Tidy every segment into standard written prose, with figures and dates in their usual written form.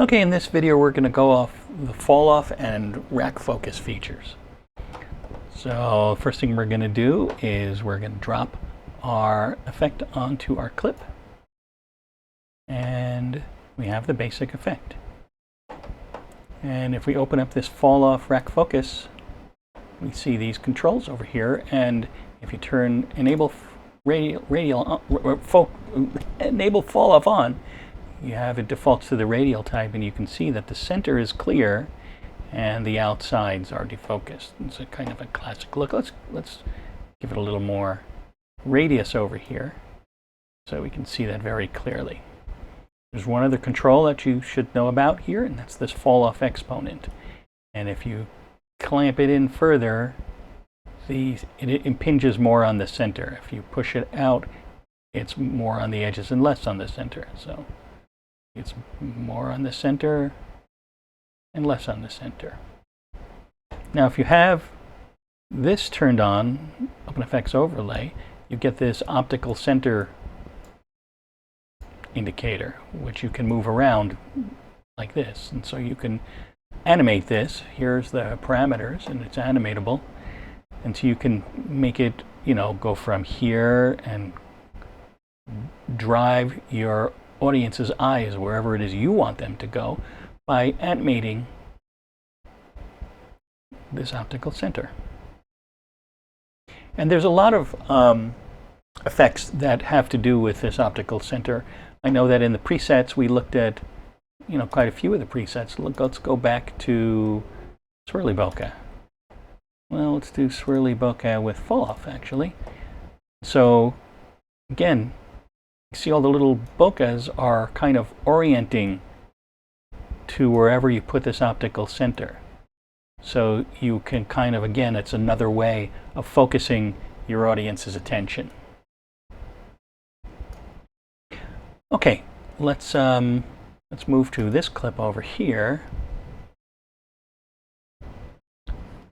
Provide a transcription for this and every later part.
Okay, in this video we're going to go off the fall off and rack focus features. So first thing we're going to do is we're going to drop our effect onto our clip, and we have the basic effect. And if we open up this fall off rack focus, we see these controls over here, and if you turn enable enable fall off on, you have it defaults to the radial type, and you can see that the center is clear and the outsides are defocused. It's a kind of a classic look. Let's give it a little more radius over here so we can see that very clearly. There's one other control that you should know about here, and that's this fall off exponent. And if you clamp it in further, it impinges more on the center. If you push it out, it's more on the edges and less on the center. So it's more on the center and less on the center. Now if you have this turned on, OpenFX overlay, you get this optical center indicator, which you can move around like this. And so you can animate this. Here's the parameters, and it's animatable. And so you can make it, go from here and drive your audience's eyes wherever it is you want them to go by animating this optical center. And there's a lot of effects that have to do with this optical center. I know that in the presets we looked at quite a few of the presets. Let's go back to swirly bokeh. Well, let's do swirly bokeh with Falloff actually. So again, you see all the little bokehs are kind of orienting to wherever you put this optical center. So you can kind of, again, it's another way of focusing your audience's attention. Okay, let's move to this clip over here.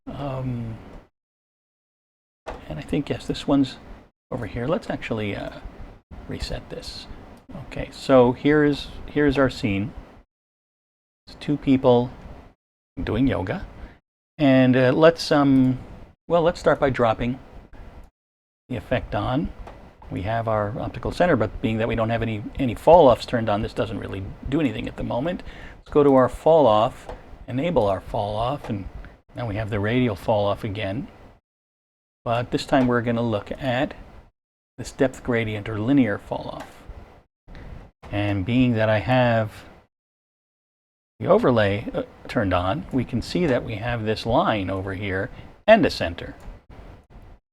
And I think, yes, this one's over here. Let's actually reset this. Okay, so here's our scene. It's two people doing yoga, and let's start by dropping the effect on. We have our optical center, but being that we don't have any fall offs turned on, this doesn't really do anything at the moment. Let's go to our fall off, enable our fall off, and now we have the radial fall off again. But this time we're going to look at this depth gradient or linear fall off. And being that I have the overlay turned on, we can see that we have this line over here and a center.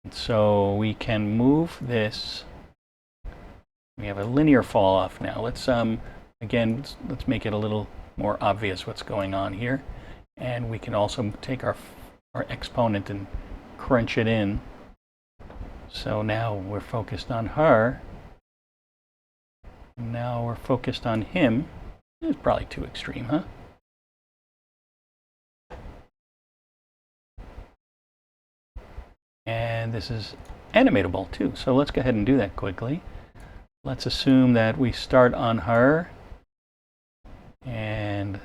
And so we can move this. We have a linear fall off now. Let's let's make it a little more obvious what's going on here. And we can also take our exponent and crunch it in. So now we're focused on her. Now we're focused on him. It's probably too extreme, huh? And this is animatable too. So let's go ahead and do that quickly. Let's assume that we start on her and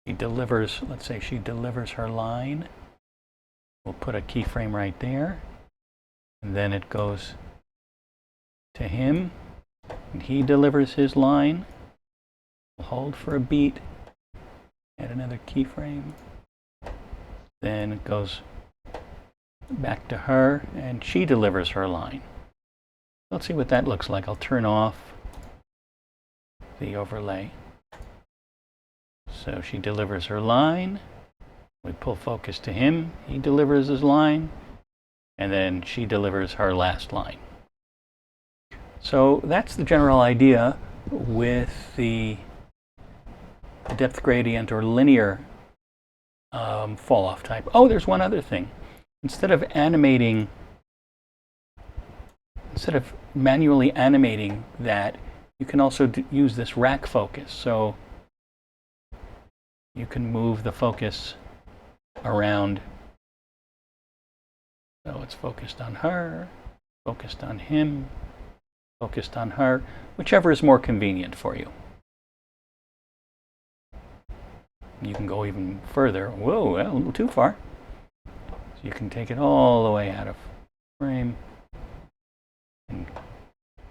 she delivers, let's say she delivers her line. We'll put a keyframe right there. And then it goes to him, and he delivers his line. We'll hold for a beat, add another keyframe. Then it goes back to her, and she delivers her line. Let's see what that looks like. I'll turn off the overlay. So she delivers her line. We pull focus to him. He delivers his line. And then she delivers her last line. So that's the general idea with the depth gradient or linear fall off type. Oh, there's one other thing. Instead of manually animating that, you can also use this rack focus. So you can move the focus around. So it's focused on her, focused on him, focused on her, whichever is more convenient for you. You can go even further. Whoa, a little too far. So you can take it all the way out of frame and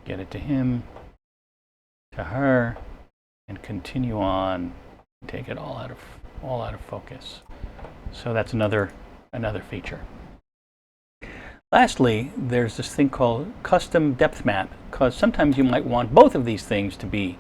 get it to him, to her, and continue on. Take it all out of focus. So that's another feature. Lastly, there's this thing called custom depth map, because sometimes you might want both of these things to be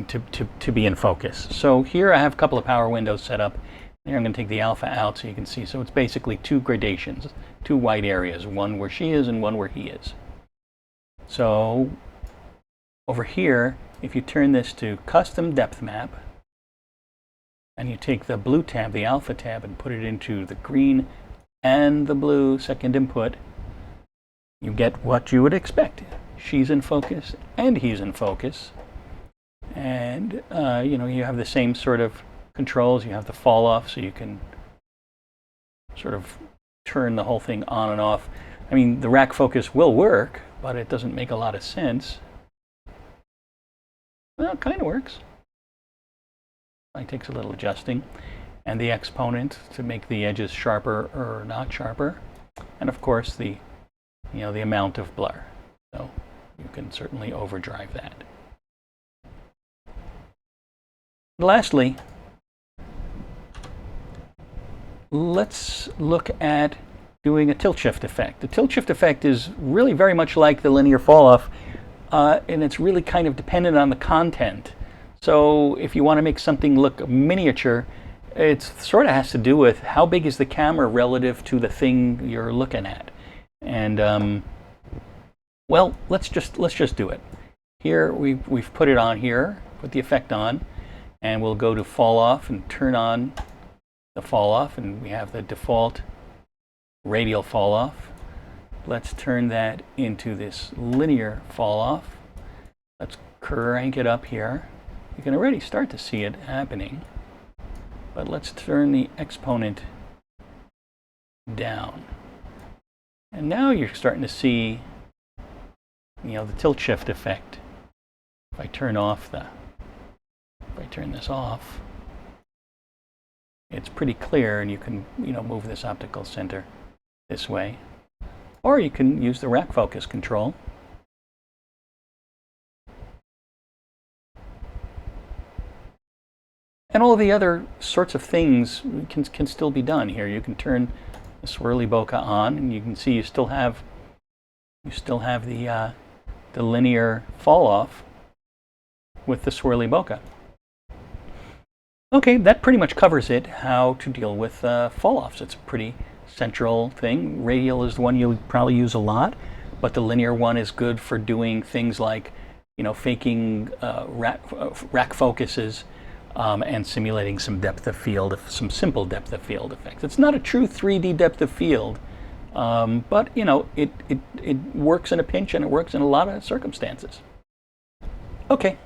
to be in focus. So here I have a couple of power windows set up. Here I'm going to take the alpha out so you can see. So it's basically two gradations, two white areas, one where she is and one where he is. So over here, if you turn this to custom depth map, and you take the blue tab, the alpha tab, and put it into the green and the blue second input, you get what you would expect. She's in focus and he's in focus. And you have the same sort of controls. You have the fall off, so you can sort of turn the whole thing on and off. I mean, the rack focus will work, but it doesn't make a lot of sense. Well, it kind of works. It takes a little adjusting. And the exponent to make the edges sharper or not sharper. And of course the amount of blur. So you can certainly overdrive that. Lastly, let's look at doing a tilt shift effect. The tilt shift effect is really very much like the linear fall off, and it's really kind of dependent on the content. So if you want to make something look miniature, it sort of has to do with how big is the camera relative to the thing you're looking at. And well, let's just do it. Here we've put it on here, put the effect on, and we'll go to fall off and turn on the fall off, and we have the default radial fall off. Let's turn that into this linear fall off. Let's crank it up here. You can already start to see it happening, but let's turn the exponent down. And now you're starting to see, the tilt shift effect. If I turn this off, it's pretty clear, and you can, move this optical center this way, or you can use the rack focus control. And all the other sorts of things can still be done here. You can turn the swirly bokeh on, and you can see you still have the linear fall off with the swirly bokeh. Okay, that pretty much covers it. How to deal with fall offs. It's a pretty central thing. Radial is the one you'll probably use a lot, but the linear one is good for doing things like faking rack focuses. And simulating some depth of field, some simple depth of field effects. It's not a true 3D depth of field, but it works in a pinch, and it works in a lot of circumstances. Okay.